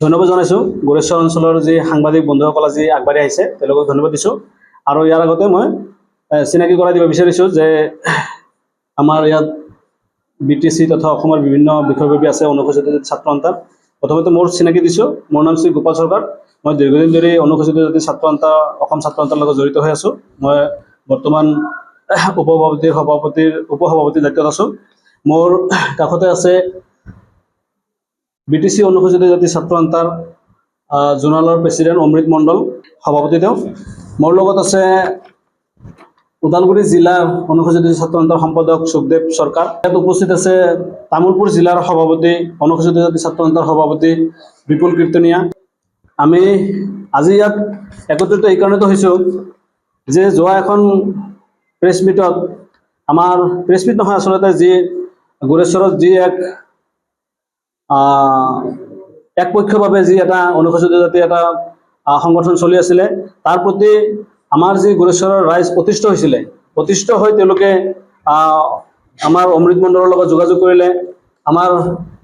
ধন্যবাদ জনাইছোঁ গোৰেশ্বৰ অঞ্চলৰ যি সাংবাদিক বন্ধুসকল আজি আগবাঢ়ি আহিছে তেওঁলোকক ধন্যবাদ দিছোঁ। আৰু ইয়াৰ আগতে মই চিনাকি কৰাই দিব বিচাৰিছোঁ যে আমাৰ ইয়াত BTC তথা অসমৰ বিভিন্ন বিষয়ববী আছে অনুসূচিত ছাত্ৰ সন্থাৰ। প্ৰথমতে মোৰ চিনাকি দিছোঁ, মোৰ নাম শ্ৰী গোপাল চৰকাৰ। মই দীৰ্ঘদিন ধৰি অনুসূচিত জাতি ছাত্ৰ সন্থা অসম ছাত্ৰ সন্থাৰ লগত জড়িত হৈ আছোঁ। মই বৰ্তমান উপসভাপতিৰ দায়িত্বত আছোঁ। মোৰ কাষতে আছে BTC অনুসূচিত জাতি ছাত্ৰ সন্থাৰ জোনালৰ প্ৰেচিডেণ্ট অমৃত মণ্ডল, সভাপতি তেওঁ। মোৰ লগত আছে ওদালগুৰি জিলাৰ অনুসূচিত ছাত্ৰ সন্থাৰ সম্পাদক সুখদেৱ চৰকাৰ। ইয়াত উপস্থিত আছে তামোলপুৰ জিলাৰ সভাপতি অনুসূচিত জাতি ছাত্ৰ সন্থাৰ সভাপতি বিপুল কীৰ্তনীয়া। আমি আজি ইয়াত একত্ৰিত এই কাৰণেতো হৈছোঁ যে যোৱা এখন প্ৰেছ মিটত আমাৰ প্ৰেছ মিট নহয়, আচলতে যি গোৰেশ্বৰত যি একপক্ষীয়ভাৱে যি এটা অনুসূচিত জাতি এটা সংগঠন চলি আছিলে, তাৰ প্ৰতি আমাৰ যি গোৰেশ্বৰৰ ৰাইজ অতিষ্ঠ হৈ তেওঁলোকে আমাৰ অমৃত মণ্ডলৰ লগত যোগাযোগ কৰিলে, আমাৰ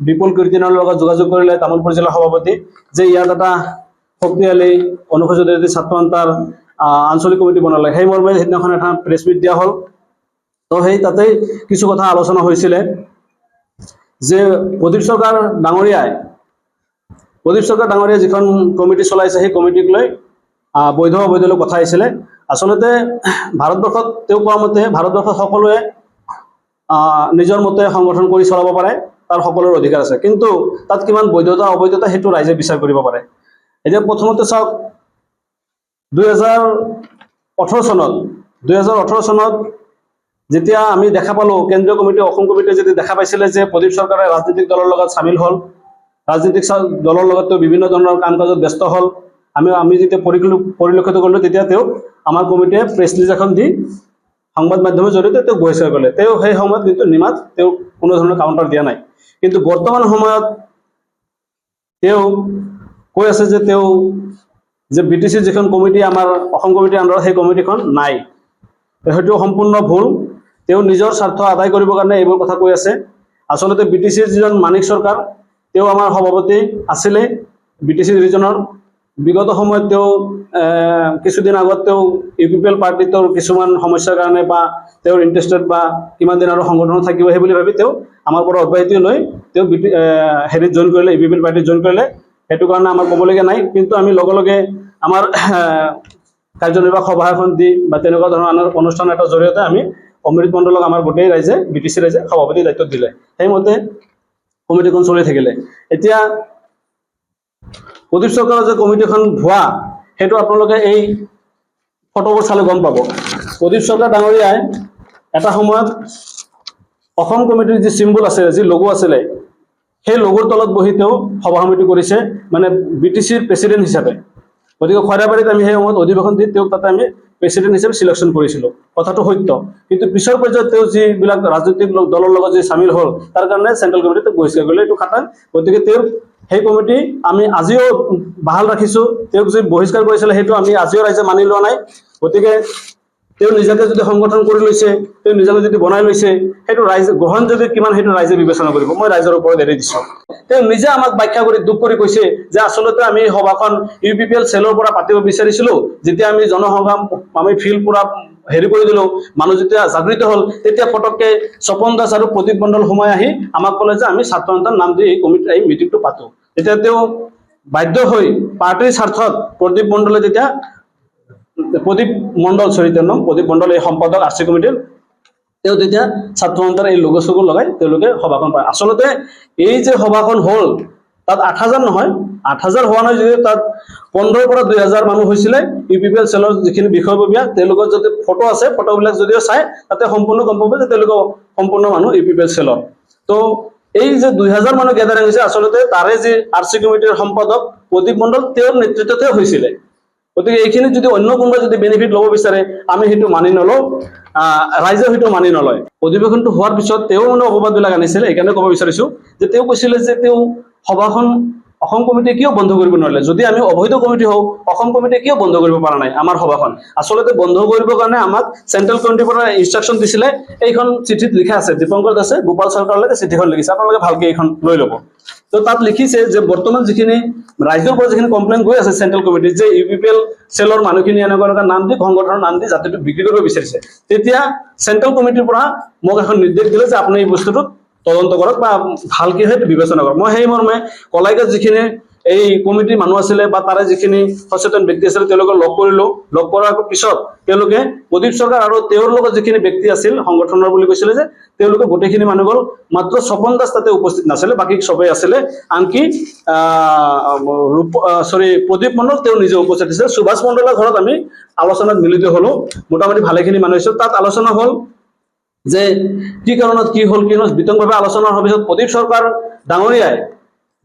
বিপুল কীৰ্তনৰ লগত যোগাযোগ কৰিলে তামোলপুৰ জিলা সভাপতি, যে ইয়াত এটা শক্তিশালী অনুসূচিত জাতি ছাত্ৰ সন্থাৰ আঞ্চলিক কমিটি বনালে। সেই মৰ্মে সেইদিনাখন এটা প্ৰেছ মিট দিয়া হ'ল। তো সেই তাতেই কিছু কথা আলোচনা হৈছিলে যে প্ৰদীপ চৰকাৰ ডাঙৰীয়াই যিখন কমিটি চলাইছে সেই কমিটিক লৈ বৈধ অবৈধলৈ কথা আহিছিলে। আচলতে ভাৰতবৰ্ষত তেওঁ কোৱা মতে ভাৰতবৰ্ষত সকলোৱে নিজৰ মতে সংগঠন কৰি চলাব পাৰে, তাৰ সকলোৰে অধিকাৰ আছে, কিন্তু তাত কিমান বৈধতা অবৈধতা সেইটো ৰাইজে বিচাৰ কৰিব পাৰে। এতিয়া প্ৰথমতে চাওক, 2018 চনত যেতিয়া আমি দেখা পালোঁ কেন্দ্ৰীয় কমিটি অসম কমিটিয়ে যেতিয়া দেখা পাইছিলে যে প্ৰদীপ চৰকাৰে ৰাজনৈতিক দলৰ লগত চামিল হ'ল, ৰাজনৈতিক দলৰ লগত তেওঁ বিভিন্ন ধৰণৰ কাম কাজত ব্যস্ত হ'ল, আমি যেতিয়া পৰিলক্ষিত কৰিলোঁ, তেতিয়া তেওঁ আমাৰ কমিটিয়ে প্ৰেছ ৰিলিজ এখন দি সংবাদ মাধ্যমৰ জৰিয়তে তেওঁক বহিষ্কাৰ কৰিলে। তেওঁ সেই সময়ত কিন্তু নিমাত তেওঁ কোনো ধৰণৰ কাউণ্টাৰ দিয়া নাই। কিন্তু বৰ্তমান সময়ত তেওঁ কৈ আছে যে BTC যিখন কমিটি আমাৰ অসম কমিটিৰ আণ্ডাৰত, সেই কমিটিখন নাই। সেইটো সম্পূৰ্ণ ভুল। তেওঁ নিজৰ স্বাৰ্থ আদায় কৰিবৰ কাৰণে এইবোৰ কথা কৈ আছে। আচলতে BTCৰ যিজন মানিক চৰকাৰ, তেওঁ আমাৰ সভাপতি আছিলে BTC ৰিজনৰ। বিগত সময়ত তেওঁ কিছুদিন আগত তেওঁ UPPL পাৰ্টিটোৰ কিছুমান সমস্যাৰ কাৰণে বা তেওঁৰ ইণ্টাৰেষ্টেড বা কিমান দিন আৰু সংগঠনত থাকিব সেই বুলি ভাবি তেওঁ আমাৰ পৰা অব্যাহতি লৈ তেওঁ হেৰিত জইন কৰিলে, UPPL পাৰ্টিত জইন কৰিলে। সেইটো কাৰণে আমাৰ ক'বলগীয়া নাই, কিন্তু আমি লগে লগে আমাৰ কাৰ্যনিৰ্বাহক সভা এখন দি বা তেনেকুৱা ধৰণৰ অনুষ্ঠান এটাৰ জৰিয়তে আমি অমৃত মণ্ডলক আমাৰ গোটেই ৰাইজে BTC ৰাইজে সভাপতিৰ দায়িত্ব দিলে। সেইমতে কমিটিখন চলি থাকিলে। এতিয়া প্ৰদীপ চৰকাৰৰ যে কমিটিখন ভুৱা, সেইটো আপোনালোকে এই ফটোবোৰ চালে গম পাব। প্ৰদীপ চৰকাৰ ডাঙৰীয়াই এটা সময়ত অসম কমিটিৰ যি চিম্বল আছিলে, যি লগো আছিলে, সেই লগোৰ তলত বহি তেওঁ সভা সমিতি কৰিছে, মানে BTCৰ প্ৰেচিডেণ্ট হিচাপে। গতিকে খৰাবাৰীত আমি সেই সময়ত অধিৱেশন দি তেওঁক তাতে আমি প্ৰেচিডেণ্ট হিচাপে চিলেকশ্যন কৰিছিলোঁ। কথাটো সত্য। কিন্তু পিছৰ পৰ্যায়ত তেওঁ যিবিলাক ৰাজনৈতিক দলৰ লগত যি চামিল হ'ল, তাৰ কাৰণে চেণ্ট্ৰেল কমিটিত বহিষ্কাৰ কৰিলে, এইটো খাটাং। গতিকে তেওঁৰ সেই কমিটি আমি আজিও বাহাল ৰাখিছোঁ। তেওঁক যি বহিষ্কাৰ কৰিছিলে সেইটো আমি আজিও ৰাইজে মানি লোৱা নাই। গতিকে তেওঁ নিজাকে যদি সংগঠন কৰি লৈছে, তেওঁ নিজাকে যদি বনাই লৈছে, সেইটো ৰাইজে গ্ৰহণ যদি কিমান সেইটো ৰাইজে বিবেচনা কৰিব, মই ৰাইজৰ ওপৰত এৰি দিছোঁ। তেওঁ নিজে আমাক ব্যাখ্যা কৰি দুখ কৰি কৈছে যে আচলতে আমি সভাখন UPPL চেলৰ পৰা পাতিব বিচাৰিছিলোঁ, যেতিয়া আমি জনসংগ্ৰাম আমি ফিল্ড পুৰা হেৰি কৰি দিলোঁ, মানুহ যেতিয়া জাগৃত হ'ল, তেতিয়া পটককে স্বপন দাস আৰু প্ৰদীপ মণ্ডল সোমাই আহি আমাক ক'লে যে আমি ছাত্ৰ সন্থাৰ নাম দি এই মিটিংটো পাতোঁ। তেতিয়া তেওঁ বাধ্য হৈ পাৰ্টিৰ স্বাৰ্থত প্ৰদীপ মণ্ডল এই সম্পাদক RC কমিটিৰ, তেওঁ তেতিয়া ছাত্ৰ সন্থাৰ এই লগো চগো লগাই তেওঁলোকে সভাখন পায়। আচলতে এই যে সভাখন হ'ল, তাত 8,000 নহয়, 8,000 হোৱা নাই যদিও তাত 15,000 পৰা 2,000 মানুহ হৈছিলে। UPPL চেলৰ যিখিনি বিষয়ববীয়া, তেওঁলোকৰ যদি ফটো আছে, ফটোবিলাক যদিও চাই তাতে সম্পূৰ্ণ গম পাব যে তেওঁলোকৰ সম্পূৰ্ণ মানুহ UPPL চেলৰ। তো এই যে 2,000 মানুহ গেডাৰিং হৈছে, আচলতে তাৰে যি RC কমিটিৰ সম্পাদক প্ৰদীপ মণ্ডল, তেওঁৰ নেতৃত্বতে হৈছিলে। গতিকে এইখিনি যদি অন্য কোনোবাই যদি বেনিফিট ল'ব বিচাৰে, আমি সেইটো মানি নলওঁ, ৰাইজেও সেইটো মানি নলয়। অধিৱেশনটো হোৱাৰ পিছত তেওঁ অপবাদবিলাক আনিছিলে। সেইকাৰণে ক'ব বিচাৰিছোঁ যে তেওঁ কৈছিলে যে তেওঁ সভাখন অসম কমিটিয়ে কিয় বন্ধ কৰিব নোৱাৰিলে, যদি আমি অবৈধ কমিটি হওঁ, অসম কমিটিয়ে কিয় বন্ধ কৰিব পৰা নাই আমাৰ সভাখন। আচলতে বন্ধ কৰিবৰ কাৰণে আমাক চেণ্ট্ৰেল কমিটিৰ পৰা ইনষ্ট্ৰাকশ্যন দিছিলে। এইখন চিঠিত লিখা আছে, দীপংকৰ দাসে গোপাল চৰকাৰলৈকে চিঠিখন লিখিছে, আপোনালোকে ভালকে এইখন লৈ ল'ব। তো তাত লিখিছে যে বৰ্তমান যিখিনি ৰাইজৰ পৰা যিখিনি কমপ্লেইন গৈ আছে চেণ্ট্ৰেল কমিটিত যে UPPL চেলৰ মানুহখিনি এনেকুৱা নাম দি সংগঠনৰ নাম দি জাতিটো বিক্ৰী কৰিব বিচাৰিছে, তেতিয়া চেণ্ট্ৰেল কমিটিৰ পৰা মোক এখন নিৰ্দেশ দিলে যে আপুনি এই বস্তুটো তদন্ত কৰক বা ভাল কি হয় বিবেচনা কৰক। মই সেই মৰ্মে কলাইগাঁৱত যিখিনি এই কমিটিৰ মানুহ আছিলে বা তাৰে যিখিনি সচেতন ব্যক্তি আছিলে তেওঁলোকক লগ কৰিলো। লগ কৰাৰ পিছত তেওঁলোকে প্ৰদীপ চৰকাৰ আৰু তেওঁৰ লগত যিখিনি ব্যক্তি আছিল সংগঠনৰ বুলি কৈছিলে যে তেওঁলোকে গোটেইখিনি মানুহ গ'ল, মাত্ৰ স্বপন দাস তাতে উপস্থিত নাছিলে, বাকী সবেই আছিলে। আনকি প্ৰদীপ মণ্ডল তেওঁ নিজে উপস্থিত আছিল। সুভাষ মণ্ডলৰ ঘৰত আমি আলোচনাত মিলিত হলো, মোটামুটি ভালেখিনি মানুহ আহিছিল। তাত আলোচনা হ'ল যে কি কাৰণত কি হ'ল বিতংভাৱে আলোচনা হোৱাৰ পিছত প্ৰদীপ চৰকাৰ ডাঙৰীয়াই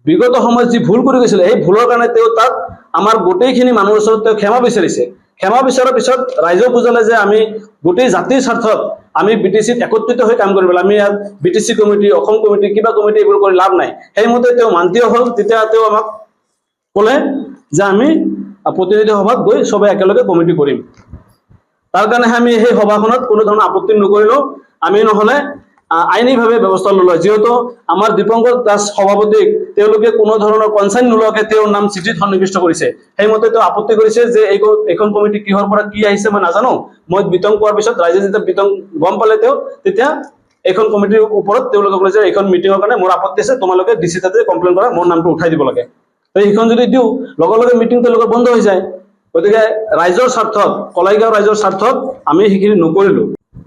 বিগত সময়ত যি ভুল কৰি গৈছিলে সেই ভুলৰ কাৰণে তেওঁ তাত আমাৰ গোটেইখিনি মানুহৰ ওচৰত তেওঁ ক্ষমা বিচাৰিছে। ক্ষমা বিচৰাৰ পিছত ৰাইজক বুজালে যে আমি গোটেই জাতিৰ স্বাৰ্থত আমি BTCত একত্ৰিত হৈ কাম কৰিব লাগে, আমি ইয়াত BTC কমিটি, অসম কমিটি, কিবা কমিটি এইবোৰ কৰি লাভ নাই। সেইমতে তেওঁ মান্তি হ'ল। তেতিয়া তেওঁ আমাক ক'লে যে আমি প্ৰতিনিধি সভাত গৈ সবে একেলগে কমিটি কৰিম। তাৰ কাৰণে আমি সেই সভাখনত কোনো ধৰণৰ আপত্তি নকৰিলো। আমি নহ'লে আইনীভাৱে ব্যৱস্থা ল'লো, যিহেতু আমাৰ দীপংকৰ দাস সভাপতিক তেওঁলোকে কোনো ধৰণৰ কনচাৰ্ন নোলোৱাকৈ তেওঁৰ নাম চিঠিত সন্নিৱিষ্ট কৰিছে। সেইমতে তেওঁ আপত্তি কৰিছে যে এইখন কমিটি কিহৰ পৰা কি আহিছে মই নাজানো। মই বিতং কোৱাৰ পিছত ৰাইজে যেতিয়া বিতং গম পালে তেতিয়া এইখন কমিটিৰ ওপৰত তেওঁলোকে ক'লে যে এইখন মিটিঙৰ কাৰণে মোৰ আপত্তি আছে, তোমালোকে DC তাতে কমপ্লেইন কৰা, মোৰ নামটো উঠাই দিব লাগে। তো সেইখন যদি দিওঁ লগে লগে মিটিং তেওঁলোকৰ বন্ধ হৈ যায়। গতিকে ৰাইজৰ স্বাৰ্থত, কলাইগাঁও ৰাইজৰ স্বাৰ্থত আমি সেইখিনি নকৰিলো।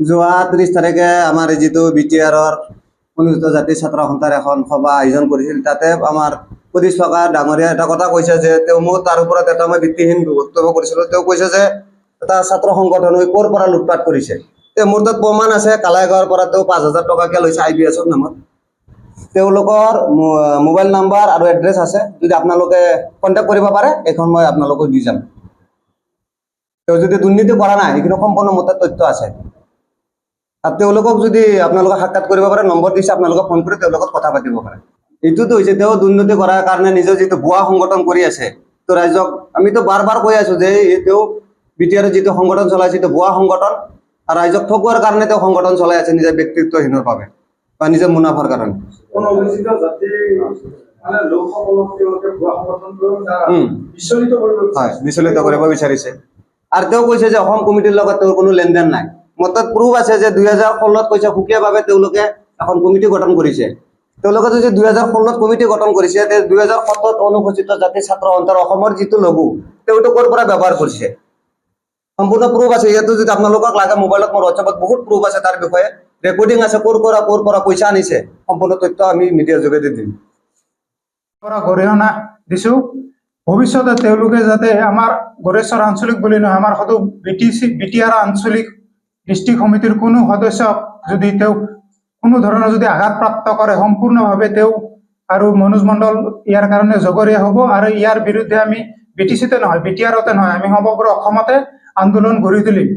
যোৱা 30 তাৰিখে আমাৰ যিটো BTRৰ অনুসূচিত জাতি ছাত্ৰ সন্থাৰ এখন সভা আয়োজন কৰিছিল, তাতে আমাৰ প্ৰদীপ চৰকাৰ ডাঙৰীয়া এটা কথা কৈছে যে তেওঁ মোক তাৰ ওপৰত এটা মই ভিত্তিহীন বক্তব্য কৰিছিলোঁ। তেওঁ কৈছে যে এটা ছাত্ৰ সংগঠন হৈ ক'ৰ পৰা লুটপাট কৰিছে। মোৰ তাত প্ৰমাণ আছে, কালাইগাঁৱৰ পৰা তেওঁ 5,000 টকাকৈ লৈছে IBSৰ নামত। তেওঁলোকৰ মোবাইল নাম্বাৰ আৰু এড্ৰেছ আছে, যদি আপোনালোকে কণ্টেক্ট কৰিব পাৰে এইখন মই আপোনালোকক দি যাম। তেওঁ যদি দুৰ্নীতি কৰা নাই সেইখিনি সম্পূৰ্ণ মোৰ তাত তথ্য আছে। আৰু তেওঁলোকক যদি আপোনালোকে সাক্ষাৎ কৰিব পাৰে, নম্বৰ দিছে, আপোনালোকে ফোন কৰি তেওঁৰ লগত কথা পাতিব পাৰে। এইটোতো হৈছে তেওঁ দুৰ্নীতি কৰাৰ কাৰণে নিজৰ যিটো ভুৱা সংগঠন কৰি আছে। তো ৰাইজক আমিতো বাৰ বাৰ কৈ আছো যে তেওঁ BTRৰ যিটো সংগঠন চলাইছে এইটো ভুৱা সংগঠন, আৰু ৰাইজক ঠগোৱাৰ কাৰণে তেওঁ সংগঠন চলাই আছে নিজৰ ব্যক্তিত্বহীনৰ বাবে বা নিজৰ মুনাফাৰ কাৰণে। বিচলিত কৰিব বিচাৰিছে। আৰু তেওঁ কৈছে যে অসম কমিটিৰ লগত তেওঁৰ কোনো লেনদেন নাই। মোৰ তাত প্ৰুফ আছে যে 2016ত কৈছে সুকীয়াভাৱে তেওঁলোকে এখন কমিটি গঠন কৰিছে। তেওঁলোকে যদি 2016ত কমিটি গঠন কৰিছে, 2017ত অনুসূচিত জাতি ছাত্ৰ সন্থাৰ অসমৰ যিটো লঘু তেওঁটো ক'ৰ পৰা ব্যৱহাৰ কৰিছে সম্পূৰ্ণ প্ৰুফ আছে। ইয়াতো যদি আপোনালোকক লাগে মোবাইলত মোৰ হোৱাটছএপত বহুত প্ৰুফ আছে, তাৰ বিষয়ে ৰেকৰ্ডিং আছে, ক'ৰ পৰা পইচা আনিছে সম্পূৰ্ণ তথ্য আমি মিডিয়াৰ যোগেদি দিম। গৰিহণা দিছো ভৱিষ্যতে তেওঁলোকে যাতে আমাৰ গড়েশ্বৰ আঞ্চলিক বুলি নহয়, আমাৰ সদৌ BTR আঞ্চলিক ডিষ্ট্ৰিক্ট সমিতিৰ কোনো সদস্যক যদি তেওঁ কোনো ধৰণৰ যদি আঘাতপ্ৰাপ্ত কৰে, সম্পূৰ্ণভাৱে তেওঁ আৰু মনোজ মণ্ডল ইয়াৰ কাৰণে জগৰীয়া হ'ব। আৰু ইয়াৰ বিৰুদ্ধে আমি BTCতে নহয়, BTRতে নহয়, আমি সমগ্ৰ অসমতে আন্দোলন গঢ়ি তুলিম।